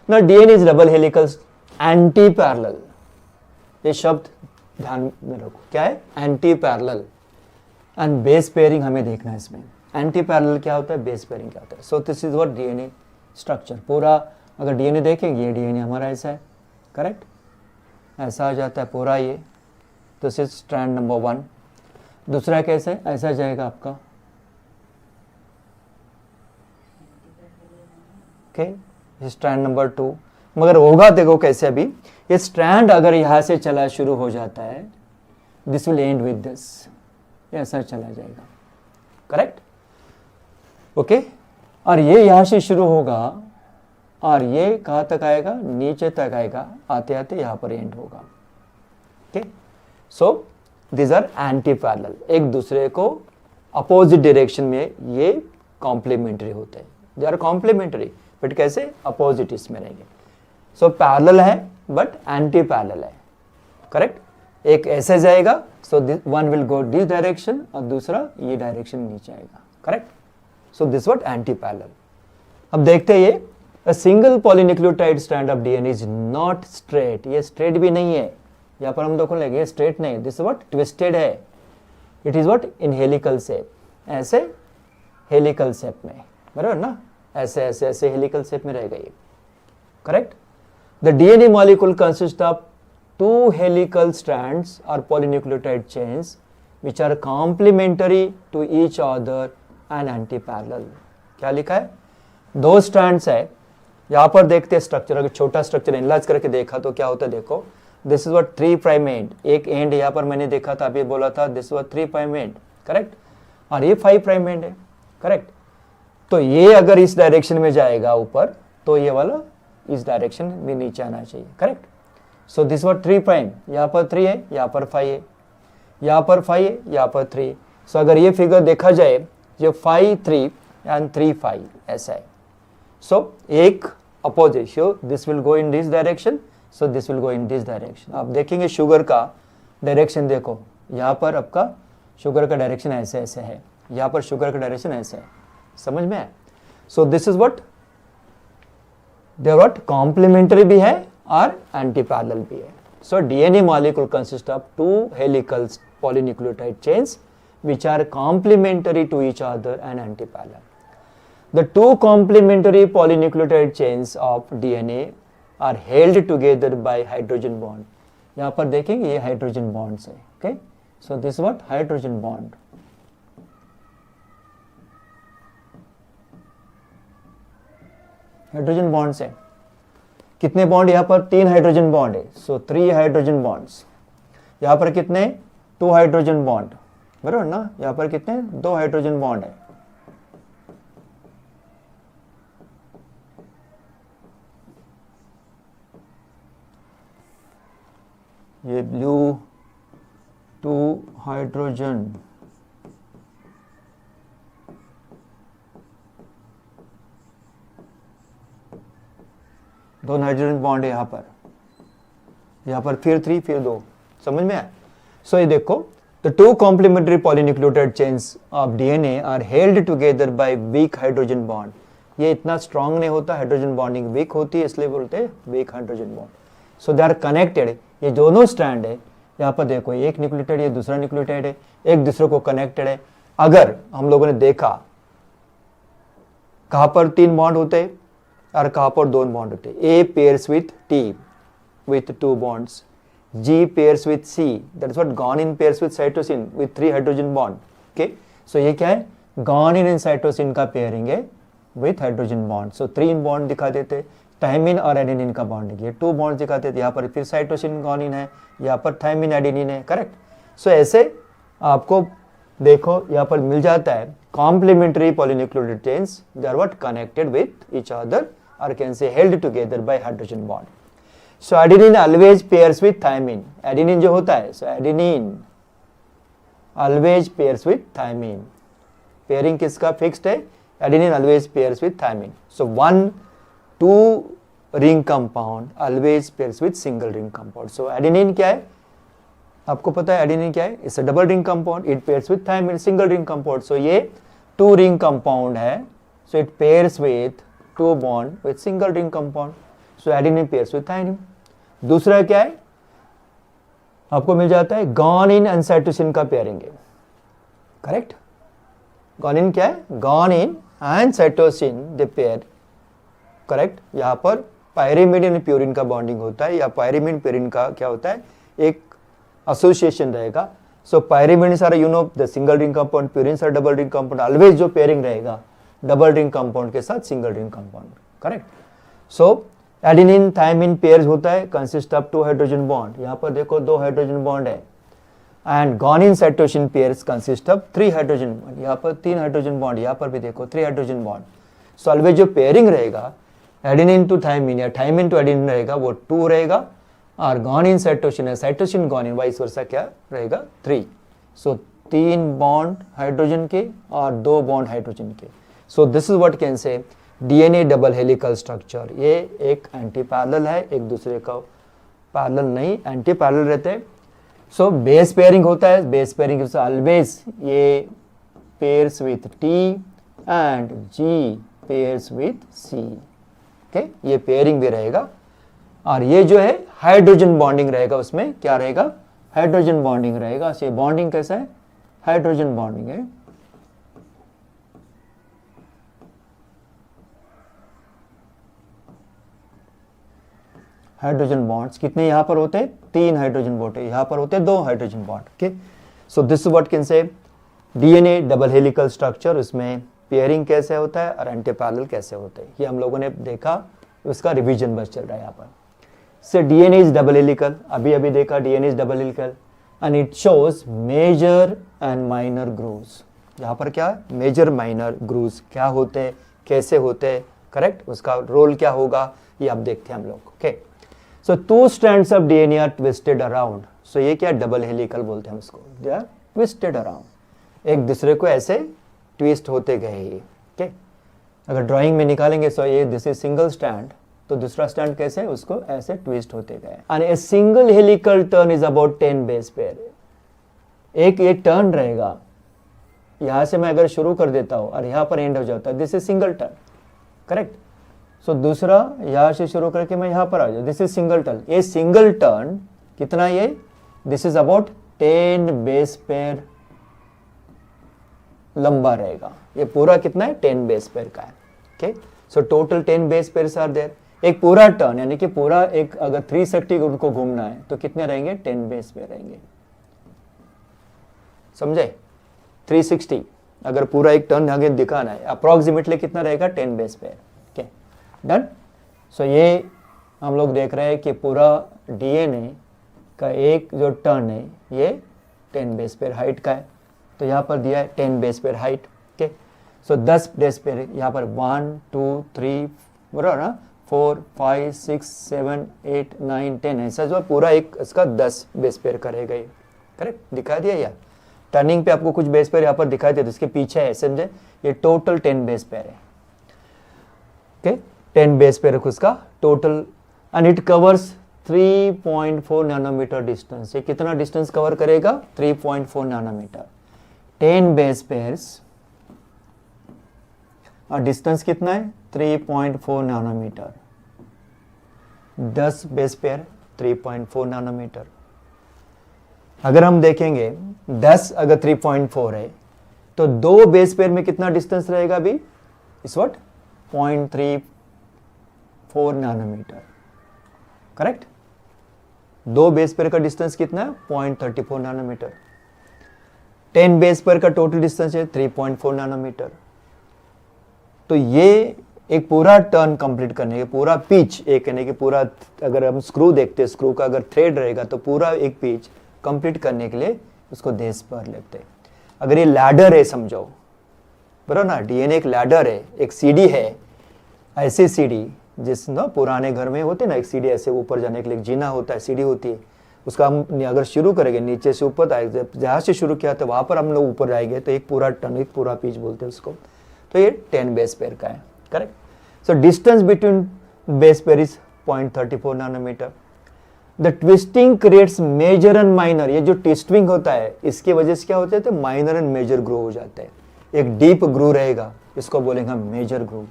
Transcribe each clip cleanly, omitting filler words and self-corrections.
ना DNA is double helical anti parallel, ये शब्द ध्यान में रखो, क्या है anti parallel. And base pairing हमें देखना है इसमें, एंटी पैरेलल क्या होता है, बेस पेयरिंग क्या होता है। So this is what DNA structure. पूरा अगर डीएनए देखेंगे, ये डीएनए हमारा ऐसा है, करेक्ट, ऐसा आ जाता है पूरा ये, दिस इज स्ट्रैंड नंबर 1। दूसरा कैसे, ऐसा जाएगा आपका, ओके, स्ट्रैंड नंबर 2। मगर होगा देखो कैसे, अभी ये स्ट्रैंड अगर यहां से चला शुरू हो जाता है, this will and with this, ऐसा चला जाएगा, करेक्ट, ओके। और ये यहां से शुरू होगा और ये कहां तक आएगा, नीचे तक आएगा, आते आते यहां पर एंड होगा, okay. So this are antiparallel, एक दूसरे को अपोजिट डायरेक्शन में ये कॉम्प्लीमेंट्री होते हैं, दे आर कॉम्प्लीमेंट्री बट कैसे, अपोजिट इसमें रहेंगे। सो पैरेलल है बट एंटी पैरेलल है, करेक्ट। एक ऐसे जाएगा, so one will go this direction और दूसरा ये डायरेक्शन नीचे आएगा, correct. So this what anti parallel. अब देखते हैं ये, a single polynucleotide strand of DNA is not straight, ये स्ट्रेट भी नहीं है, यहाँ पर हम देखो लगे स्ट्रेट नहीं, दिस व्हाट ट्विस्टेड है, it is what in helical shape, ऐसे हेलिकल शेप में, बराबर ना, ऐसे ऐसे ऐसे हेलिकल शेप में रहेगा ये, correct. The DNA molecule consist of 2 helical strands और polynucleotide chains which are complementary to each other and anti parallel. क्या लिखा है, 2 स्ट्रैंड्स है, यहाँ पर देखते हैं स्ट्रक्चर, अगर छोटा स्ट्रक्चर एनालाइज करके देखा तो क्या होता है, देखो this is what 3 prime and, एक एंड यहाँ पर मैंने देखा था, अभी बोला था this was 3 prime and, correct, और ये 5 प्राइम एंड है, करेक्ट। तो ये अगर इस डायरेक्शन में जाएगा ऊपर, तो ये वाला इस डायरेक्शन में नीचे आना चाहिए, correct. So this was 3 prime, यहाँ पर 3 है, यहाँ पर 5 है, यहाँ पर 5 है, यहाँ पर 3। सो अगर ये फिगर देखा जाए, जो 5 3 एंड 3 5 ऐसा है, सो एक opposite, so this will go in this direction, so this will go in this direction. आप देखेंगे शुगर का डायरेक्शन, देखो यहाँ पर आपका शुगर का डायरेक्शन ऐसे ऐसे है, यहाँ पर शुगर का डायरेक्शन ऐसे है, समझ में है। So this is what they are what complementary भी है और एंटी पैरेलल भी है। So DNA molecule consist of 2 helical polynucleotide chains which are complementary to each other and antiparallel. The 2 complementary polynucleotide chains of DNA are held together by hydrogen bond. यहाँ पर देखेंगे ये hydrogen bonds है, okay. So this what hydrogen bond, hydrogen bonds है, कितने bond यहाँ पर, 3 hydrogen bond है, सो 3 हाइड्रोजन बॉन्ड्स। यहाँ पर कितने, 2 हाइड्रोजन बॉन्ड, बराबर ना, यहाँ पर कितने, 2 हाइड्रोजन बॉन्ड है। ये ब्लू 2 हाइड्रोजन, दो हाइड्रोजन बॉन्ड है यहाँ पर फिर 3 फिर 2, समझ में आया। सो ये देखो, the 2 complementary polynucleotide chains of DNA are held together by weak hydrogen bond. ये इतना strong नहीं होता, हाइड्रोजन बॉन्डिंग वीक होती है, इसलिए बोलते हैं weak hydrogen bond. So they are connected, ये दोनों स्ट्रैंड है, यहाँ पर देखो एक न्यूक्लियोटाइड है, दूसरा न्यूक्लियोटाइड है, एक दूसरे को कनेक्टेड है। अगर हम लोगों ने देखा कहाँ पर 3 बॉन्ड होते हैं और कहाँ पर 2 बॉन्ड होते हैं, A pairs with T with 2 bonds, G pairs with C, that is what guanine pairs with cytosine with 3 hydrogen bond, okay। So ये क्या है, guanine and cytosine का pairing है with hydrogen bond, so 3 bond दिखा देते, thiamine और adenine का bonding, ये 2 बॉन्ड दिखाते थे, यहाँ पर फिर साइटोसिन गुआनिन है, यहाँ पर थायमिन एडेनिन है, करेक्ट। सो ऐसे आपको देखो यहाँ पर मिल जाता है complementary polynucleotide chains, they are what connected with each other और can say held together by hydrogen bond. So adenine always pairs with thymine, adenine जो होता है, so adenine always pairs with thymine, pairing किसका fixed है, adenine always pairs with thymine. So 1-2 ring compound always pairs with single ring compound. So adenine क्या है, आपको पता है एडेनिन क्या है, it's a double ring compound, it pairs with thymine single ring compound. So ये 2 ring compound है, so it pairs with 2 bond with single ring compound. So adenine pairs with thymine. दूसरा क्या है, आपको मिल जाता है गुआनिन एंड साइटोसिन का पेयरिंग है, करेक्ट। गुआनिन क्या है, guanine and cytosine they pair, correct. यहाँ पर पायरिमिडिन एंड प्यूरिन का बॉन्डिंग होता है, या पायरिमिड प्यूरिन का क्या होता है, एक एसोसिएशन रहेगा। सो पायरिमिडिन सारा you know the single ring compound, purine सारा डबल रिंग कंपाउंड, ऑलवेज जो पेयरिंग रहेगा डबल रिंग कंपाउंड के साथ सिंगल रिंग कंपाउंड, करेक्ट। सो एडेनिन थायमिन पेयर्स होता है, कंसिस्ट ऑफ 2 हाइड्रोजन बॉन्ड, यहाँ पर देखो 2 हाइड्रोजन बॉन्ड है। And guanine cytosine pairs consist of 3 hydrogen bond, यहाँ पर 3 हाइड्रोजन बॉन्ड, यहाँ पर भी देखो 3 हाइड्रोजन बॉन्ड। सो ऑलवेज जो पेयरिंग रहेगा एडेनिन टू थायमिन या थायमिन टू एडेनिन रहेगा वो 2 रहेगा, और गुआनिन साइटोसिन है साइटोसिन गुआनिन वाइस वर्सा क्या रहेगा 3। सो 3 बॉन्ड हाइड्रोजन के और 2 बॉन्ड हाइड्रोजन के। सो this is what can say DNA double helical structure. ये एक एंटी पैरेलल है, एक दूसरे का पैरेलल नहीं, एंटी पैरेलल रहते हैं। सो बेस पेयरिंग होता है, base pairing is always A pairs with T and G pairs with C, okay, ये पेयरिंग भी रहेगा। और ये जो है हाइड्रोजन बॉन्डिंग रहेगा, उसमें क्या रहेगा, हाइड्रोजन बॉन्डिंग रहेगा। सो ये बॉन्डिंग कैसा है, हाइड्रोजन बॉन्डिंग है। हाइड्रोजन बॉन्ड्स कितने यहाँ पर होते हैं, 3 हाइड्रोजन बॉन्ड है, यहाँ पर होते हैं 2 hydrogen bond, okay. So this what can say DNA double helical structure, उसमें पेयरिंग कैसे होता है और एंटी पैरेलल कैसे होते हैं, ये हम लोगों ने देखा, उसका रिवीजन बस चल रहा है यहाँ पर। से डीएनए इज डबल हेलिकल, अभी देखा DNA is double helical and it shows major and minor grooves. यहाँ पर क्या है, मेजर माइनर ग्रूव्स क्या होते हैं, कैसे होते हैं, करेक्ट, उसका रोल क्या होगा, ये आप देखते हैं हम लोग, okay. So 2 strands of DNA are twisted around. So ये क्या डबल हेलिकल बोलते हैं उसको, दे आर ट्विस्टेड अराउंड, एक दूसरे को ऐसे ट्विस्ट होते गए ये, ओके। अगर ड्राइंग में निकालेंगे सो ये दिस इज सिंगल स्टैंड, तो दूसरा स्टैंड कैसे, उसको ऐसे ट्विस्ट होते गए। And a single helical turn is about 10 base pair. एक ये टर्न रहेगा, यहां से मैं अगर शुरू कर देता हूं और यहां पर एंड हो जाता है, this is single turn, correct. So दूसरा यहां से शुरू करके मैं यहां पर आ जाऊं, दिस इज सिंगल टर्न। ये सिंगल टर्न कितना, ये this is about 10 base pair लंबा रहेगा। ये पूरा कितना है, 10 बेस पेयर का है, okay. So total 10 base pairs are there. एक पूरा टर्न यानी कि पूरा एक अगर 360 उनको घूमना है तो कितने रहेंगे, 10 बेस पेयर रहेंगे, समझे। 360 अगर पूरा एक टर्न आगे दिखाना है, अप्रोक्सीमेटली कितना रहेगा, 10 बेस पेयर, ओके, डन। सो ये हम लोग देख रहे हैं कि पूरा डीएनए का एक जो टर्न है ये 10 बेस पेयर हाइट का है, तो यहाँ पर दिया है 10 बेस पेयर हाइट, ओके। सो 10 बेस पेयर यहाँ पर 1 2 3 बराबर ना, 4 5 6 7 8 9 10 ऐसा जो पूरा एक इसका 10 बेस पेयर करेगा ये, करेक्ट, दिखा दिया यार। टर्निंग पे आपको कुछ बेस पेयर यहाँ पर दिखाई दे, इसके पीछे है, समझे, ये टोटल 10 बेस पेयर है, ओके। 10 बेस पेयर उसका total, and it covers 3.4 nanometre distance. ये कितना डिस्टेंस कवर करेगा, 3.4 नैनोमीटर। 10 बेस पेयर्स और डिस्टेंस कितना है, 3.4 नैनोमीटर। 10 base pair 3.4 nanometre. अगर हम देखेंगे 10 अगर 3.4 है तो 2 बेस पेयर में कितना डिस्टेंस रहेगा अभी, इस वक्त 0.34 नैनोमीटर, करेक्ट। 2 बेस पेयर का डिस्टेंस कितना है, 0.34 नैनोमीटर। 10 बेस पेयर का टोटल डिस्टेंस है 3.4 नैनोमीटर। तो ये एक पूरा टर्न कंप्लीट करने के, पूरा पिच एक यानी कि पूरा, अगर हम स्क्रू देखते हैं, स्क्रू का अगर थ्रेड रहेगा तो पूरा एक पिच कंप्लीट करने के लिए उसको 10 पर लेते हैं। अगर ये लैडर है समझो, बराबर ना, डीएनए एक लैडर है, एक सीढ़ी है, ऐसी सीढ़ी जिस ना पुराने घर में होते ना, एक सीढ़ी ऐसे ऊपर जाने के लिए जीना होता है, सीढ़ी होती है, उसका हम अगर शुरू करेंगे नीचे से ऊपर आएगा, जहाँ से शुरू किया था वहाँ पर हम लोग ऊपर जाएंगे तो एक पूरा टर्न, एक पूरा पिच बोलते हैं उसको। तो ये 10 बेस पेयर का है, correct. So distance between base pair is 0.34 nanometre. The twisting creates major and minor. ये जो ट्विस्टिंग होता है इसकी वजह से क्या होता है, तो माइनर एंड मेजर ग्रो हो जाता है। एक डीप ग्रू रहेगा, इसको बोलेंगे हम मेजर ग्रू।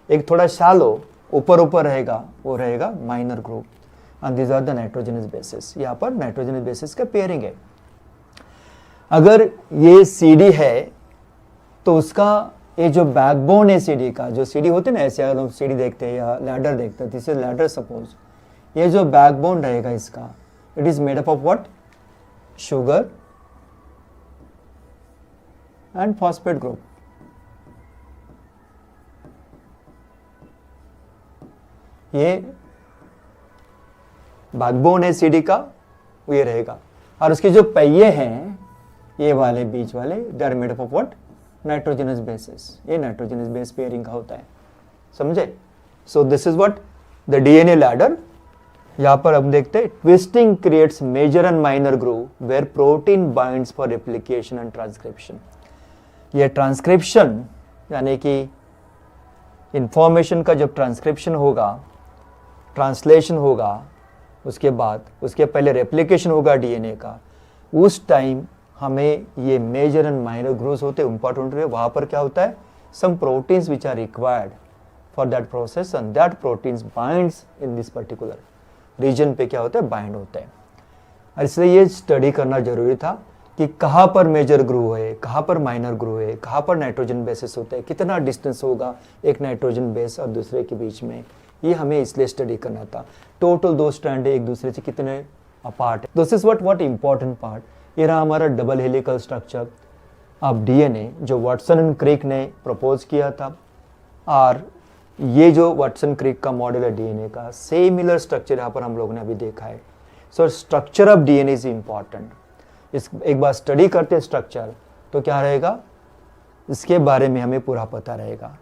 एक थोड़ा शालो ऊपर ऊपर रहेगा वो रहेगा minor group, and these are the nitrogenous bases. यहाँ पर नाइट्रोजनस बेसिस का पेयरिंग है। अगर ये CD है तो उसका ये जो बैकबोन है CD का, जो CD होते हैं ना, ऐसे अगर हम CD देखते हैं या लैडर देखते हैं, दिस इज लैडर सपोज, ये जो बैकबोन रहेगा इसका, it is made up of what, sugar and phosphate group. ये बैकबोन है CD का, वो ये रहेगा, और उसके जो पहिए हैं ये वाले बीच वाले, they are made up of what, nitrogenous bases. ये नाइट्रोजनस बेस पेयरिंग का होता है, समझे? So this is what the DNA ladder. यहां पर हम देखते हैं twisting creates major and minor groove where protein binds for replication and transcription. ये ट्रांसक्रिप्शन यानी कि इंफॉर्मेशन का जब ट्रांसक्रिप्शन होगा, ट्रांसलेशन होगा, उसके बाद उसके पहले रेप्लिकेशन होगा DNA का, उस टाइम हमें ये मेजर एंड माइनर ग्रूव्स होते हैं, इंपॉर्टेंट होते हैं। वहाँ पर क्या होता है, some proteins which are required for that process and that proteins binds in this particular region पे क्या होता है, बाइंड होता है। और इसलिए ये स्टडी करना जरूरी था कि कहाँ पर मेजर ग्रूव है, कहाँ पर माइनर ग्रूव है, कहाँ पर नाइट्रोजन बेसिस होते हैं, कितना डिस्टेंस होगा एक नाइट्रोजन बेस और दूसरे के बीच में, ये हमें इसलिए स्टडी करना था। टोटल 2 स्ट्रैंड एक दूसरे से कितने अपार्ट है, this is what important part. ये रहा हमारा double helical structure of DNA जो वाटसन एंड क्रिक ने प्रपोज किया था, और ये जो वाटसन क्रिक का मॉडल है DNA का, सिमिलर स्ट्रक्चर यहाँ पर हम लोगों ने अभी देखा है। So structure of DNA is important. इस एक बार स्टडी करते स्ट्रक्चर तो क्या रहेगा, इसके बारे में हमें पूरा पता रहेगा।